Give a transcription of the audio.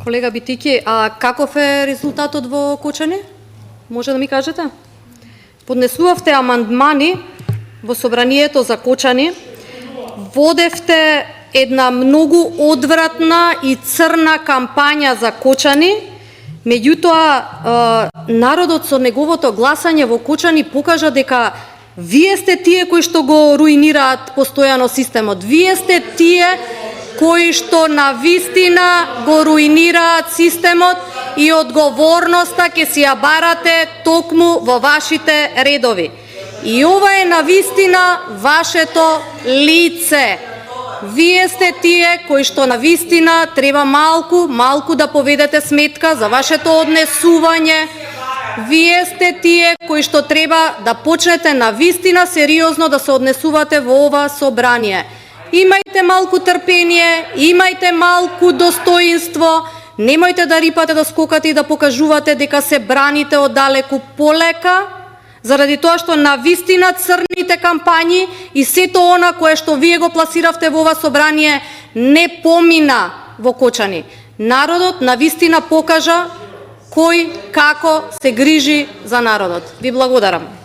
Колега Битики, а каков е резултатот во Кочани? Може да ми кажете? Поднесувавте амандмани во собранието за Кочани, водевте една многу одвратна и црна кампања за Кочани, меѓутоа народот со неговото гласање во Кочани покажа дека вие сте тие кои што го руинираат постојано системот. Вие сте тие кои што навистина го руинираат системот и одговорноста ќе си ја барате токму во вашите редови. И ова е навистина вашето лице. Вие сте тие кои што навистина треба малку да поведете сметка за вашето однесување. Вие сте тие кои што треба да почнете навистина сериозно да се однесувате во ова собрание. Имајте малку трпение, имајте малку достоинство, немојте да рипате, да скокате и да покажувате дека се браните оддалеку полека, заради тоа што навистина црните кампањи и сето она кое што вие го пласиравте во ова собрание не помина во Кочани. Народот навистина покажа кој како се грижи за народот. Ви благодарам.